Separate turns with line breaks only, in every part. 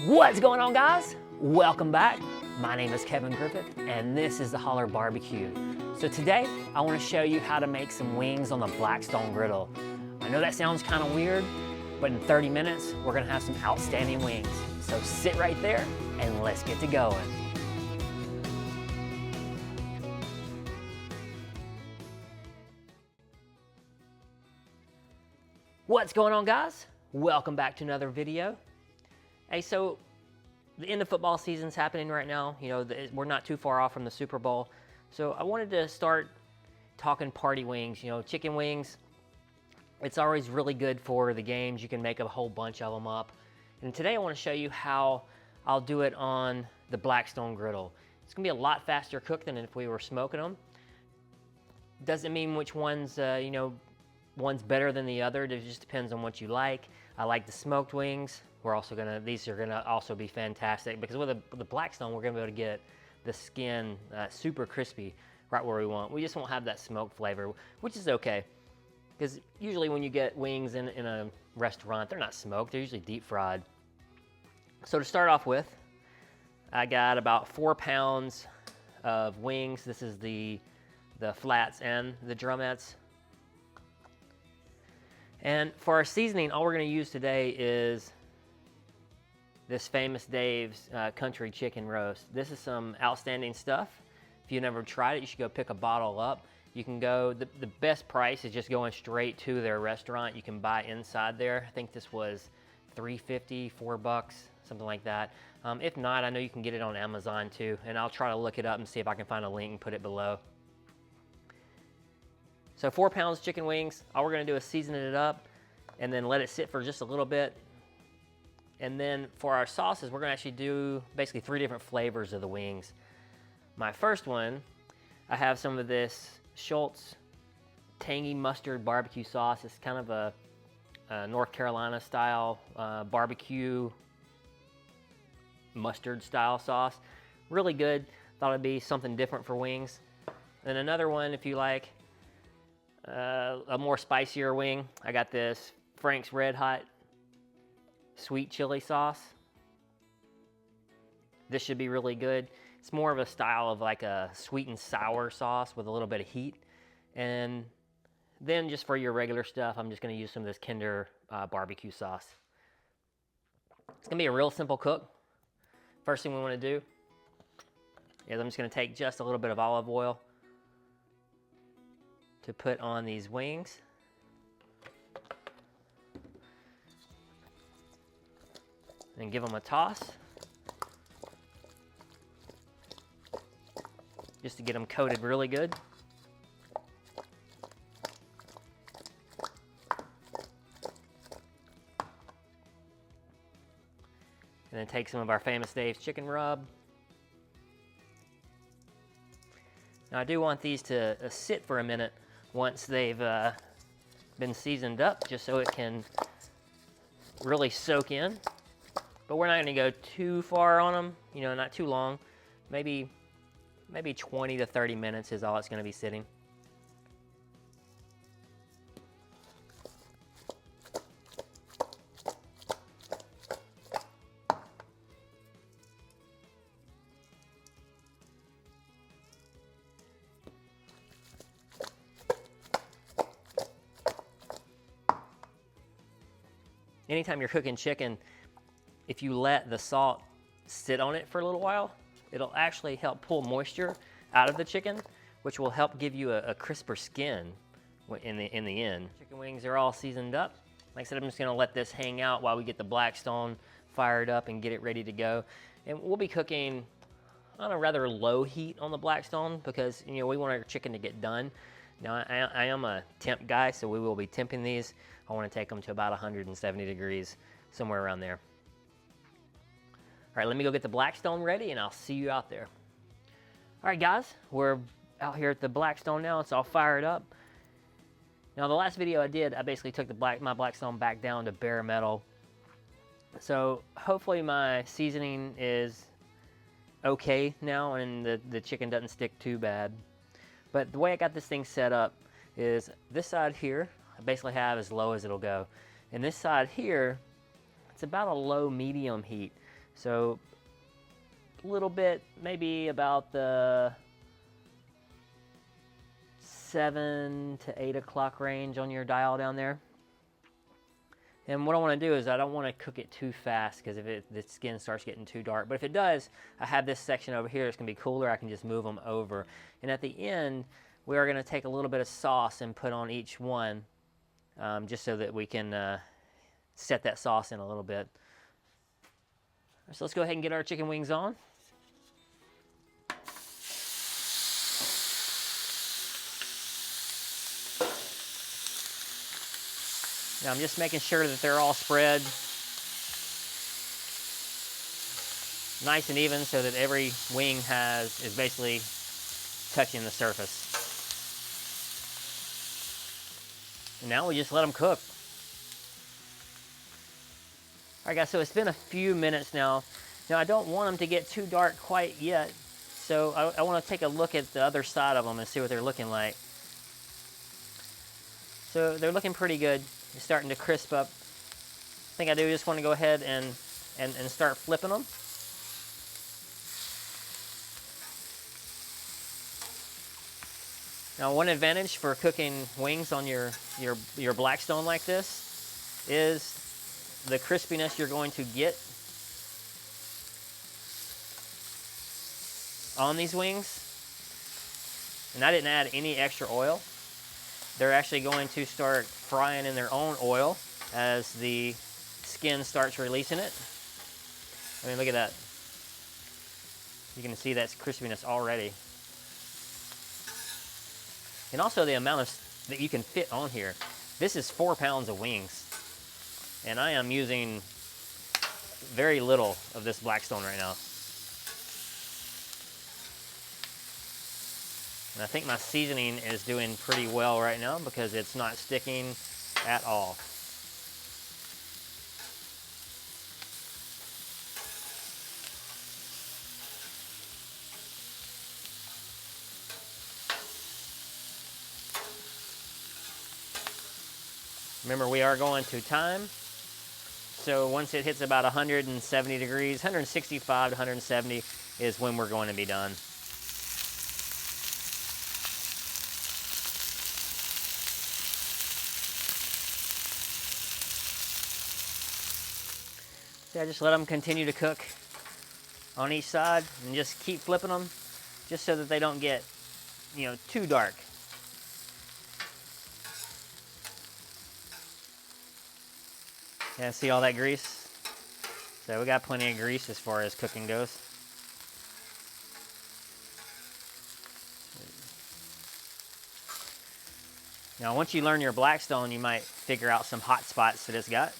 What's going on, guys? Welcome back. My name is Kevin Griffith and this is the Holler Barbecue. So today I want to show you how to make some wings on the Blackstone Griddle. I know that sounds kind of weird, but in 30 minutes we're going to have some outstanding wings. So sit right there and let's get to going. What's going on, guys? Welcome back to another video. Hey, so the end of football season's happening right now. You know, we're not too far off from the Super Bowl. So I wanted to start talking party wings, you know, chicken wings. It's always really good for the games. You can make a whole bunch of them up. And today I want to show you how I'll do it on the Blackstone Griddle. It's gonna be a lot faster cooked than if we were smoking them. Doesn't mean which one's, you know, one's better than the other. It just depends on what you like. I like the smoked wings. These are gonna also be fantastic because with the Blackstone, we're gonna be able to get the skin super crispy right where we want. We just won't have that smoked flavor, which is okay. Because usually when you get wings in a restaurant, they're not smoked, they're usually deep fried. So to start off with, I got about 4 pounds of wings. This is the flats and the drumettes. And for our seasoning, all we're gonna use today is this Famous Dave's country chicken roast. This is some outstanding stuff. If you've never tried it, you should go pick a bottle up. You can go, the best price is just going straight to their restaurant. You can buy inside there. I think this was $3.50, $4, something like that. If not, I know you can get it on Amazon too, and I'll try to look it up and see if I can find a link and put it below. So 4 pounds chicken wings. All we're gonna do is season it up and then let it sit for just a little bit. And then for our sauces, we're gonna actually do basically 3 different flavors of the wings. My first one, I have some of this Schultz tangy mustard barbecue sauce. It's kind of a North Carolina style barbecue mustard style sauce. Really good. Thought it'd be something different for wings. And another one, if you like a more spicier wing, I got this Frank's Red Hot sweet chili sauce. This should be really good. It's more of a style of like a sweet and sour sauce with a little bit of heat. And then just for your regular stuff, I'm just gonna use some of this Kinder barbecue sauce. It's gonna be a real simple cook. First thing we wanna do is I'm just gonna take just a little bit of olive oil to put on these wings. And give them a toss. Just to get them coated really good. And then take some of our Famous Dave's chicken rub. Now I do want these to sit for a minute once they've been seasoned up, just so it can really soak in. But we're not gonna go too far on them, you know, not too long. Maybe 20 to 30 minutes is all it's gonna be sitting. Anytime you're cooking chicken, if you let the salt sit on it for a little while, it'll actually help pull moisture out of the chicken, which will help give you a crisper skin in the end. Chicken wings are all seasoned up. Like I said, I'm just gonna let this hang out while we get the Blackstone fired up and get it ready to go. And we'll be cooking on a rather low heat on the Blackstone because, you know, we want our chicken to get done. Now, I am a temp guy, so we will be temping these. I wanna take them to about 170 degrees, somewhere around there. All right, let me go get the Blackstone ready and I'll see you out there. All right, guys, we're out here at the Blackstone now. It's all fired up. Now, the last video I did, I basically took my Blackstone back down to bare metal. So hopefully my seasoning is okay now and the chicken doesn't stick too bad. But the way I got this thing set up is this side here, I basically have as low as it'll go. And this side here, it's about a low medium heat. So a little bit, maybe about the 7 to 8 o'clock range on your dial down there. And what I want to do is I don't want to cook it too fast, because if the skin starts getting too dark. But if it does, I have this section over here. It's going to be cooler. I can just move them over. And at the end, we are going to take a little bit of sauce and put on each one, just so that we can set that sauce in a little bit. So let's go ahead and get our chicken wings on. Now I'm just making sure that they're all spread nice and even, so that every wing is basically touching the surface. And now we just let them cook. All right, guys, so it's been a few minutes now. Now I don't want them to get too dark quite yet, so I want to take a look at the other side of them and see what they're looking like. So they're looking pretty good. They're starting to crisp up. I think I do just want to go ahead and start flipping them. Now, one advantage for cooking wings on your Blackstone like this is the crispiness you're going to get on these wings. And I didn't add any extra oil. They're actually going to start frying in their own oil as the skin starts releasing it. I mean, look at that. You can see that crispiness already. And also the amount that you can fit on here. This is 4 pounds of wings. And I am using very little of this Blackstone right now. And I think my seasoning is doing pretty well right now, because it's not sticking at all. Remember, we are going to time. So once it hits about 170 degrees, 165 to 170 is when we're going to be done. So I just let them continue to cook on each side, and just keep flipping them, just so that they don't get, too dark. Yeah, see all that grease? So we got plenty of grease as far as cooking goes. Now, once you learn your Blackstone, you might figure out some hot spots that it's got.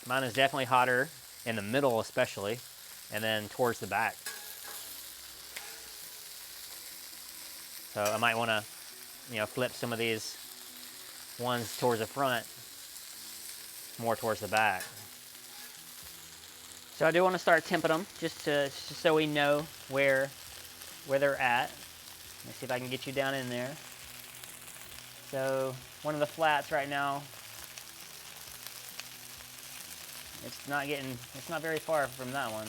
Mine is definitely hotter in the middle, especially, and then towards the back. So I might want to, flip some of these ones towards the front, more towards the back. So I do want to start temping them, just so we know where they're at. Let me see if I can get you down in there. So one of the flats right now, it's not very far from that one.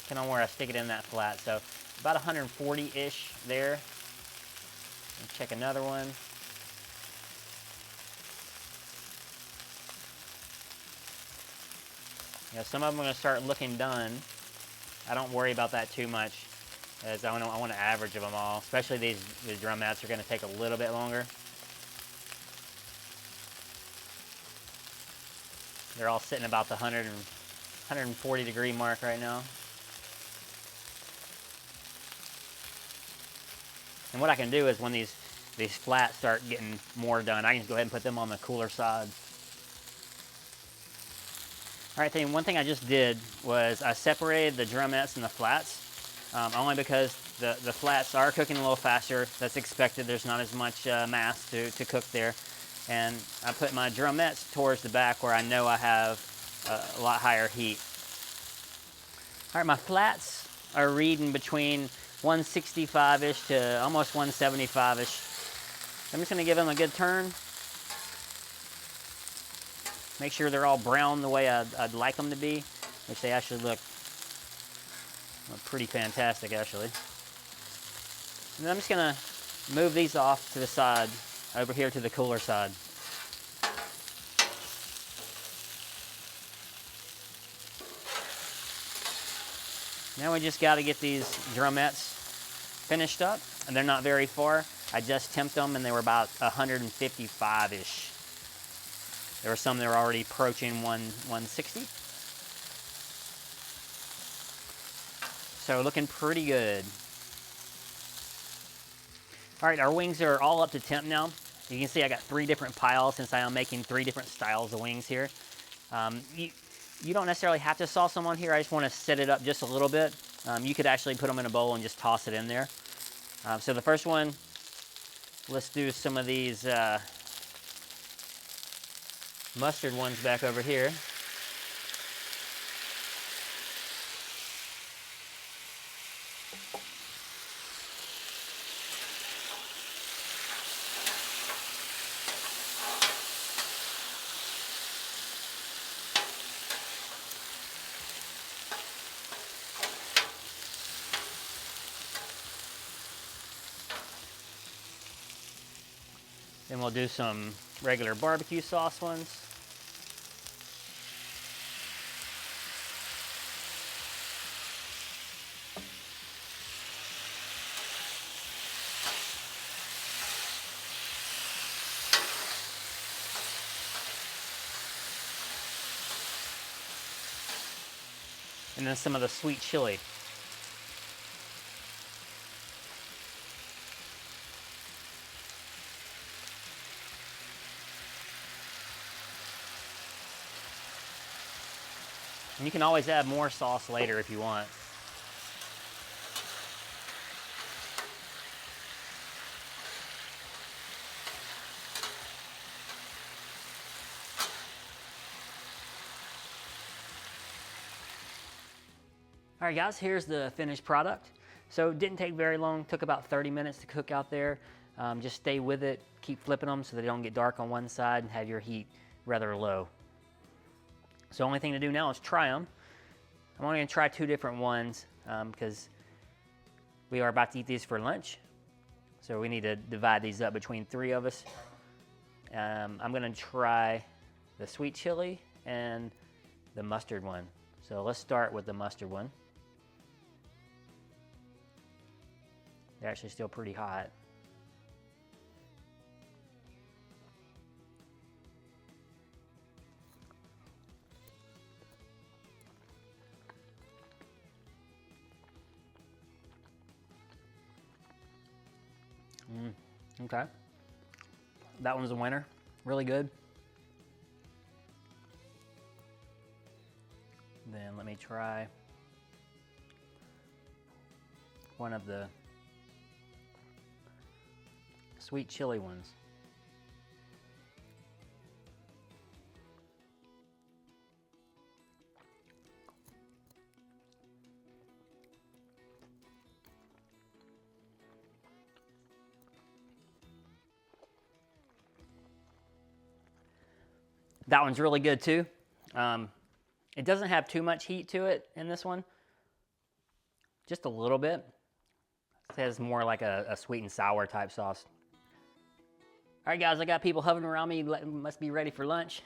Depending on where I stick it in that flat. So about 140-ish there. And check another one. Some of them are going to start looking done. I don't worry about that too much, as I want to average of them all. Especially these drum mats are going to take a little bit longer. They're all sitting about the 140 degree mark right now. And what I can do is, when these flats start getting more done, I can just go ahead and put them on the cooler side. All right, then one thing I just did was I separated the drumettes and the flats, only because the flats are cooking a little faster. That's expected. There's not as much mass to cook there. And I put my drumettes towards the back, where I know I have a lot higher heat. All right, my flats are reading between 165-ish to almost 175-ish. I'm just going to give them a good turn.
Make sure they're all brown the way I'd like them to be, which they actually look pretty fantastic, actually. And then I'm just gonna move these off to the side, over here to the cooler side. Now we just gotta get these drumettes finished up, and they're not very far. I just temped them and they were about 155-ish. There were some that were already approaching 160. So looking pretty good. All right, our wings are all up to temp now. You can see I got 3 different piles since I am making 3 different styles of wings here. You don't necessarily have to sauce them on here. I just want to set it up just a little bit. You could actually put them in a bowl and just toss it in there. So the first one, let's do some of these mustard ones back over here. Then we'll do some regular barbecue sauce ones. And then some of the sweet chili. And you can always add more sauce later if you want. All right, guys, here's the finished product. So it didn't take very long, took about 30 minutes to cook out there. Just stay with it, keep flipping them so they don't get dark on one side and have your heat rather low. So the only thing to do now is try them. I'm only gonna try 2 different ones because we are about to eat these for lunch. So we need to divide these up between 3 of us. I'm gonna try the sweet chili and the mustard one. So let's start with the mustard one. They're actually still pretty hot. Okay. That one's a winner. Really good. Then let me try one of the sweet chili ones. That one's really good too. It doesn't have too much heat to it in this one. Just a little bit. It has more like a sweet and sour type sauce. All right, guys, I got people hovering around me. Must be ready for lunch.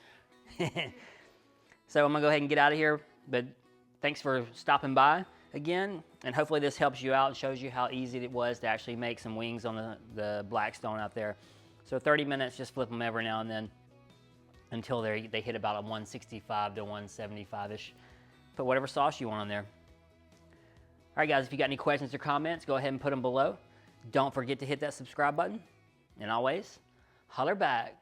So I'm gonna go ahead and get out of here. But thanks for stopping by again. And hopefully this helps you out and shows you how easy it was to actually make some wings on the Blackstone out there. So 30 minutes, just flip them every now and then, until they hit about a 165 to 175-ish. Put whatever sauce you want on there. All right, guys, if you got any questions or comments, go ahead and put them below. Don't forget to hit that subscribe button. And always, holler back.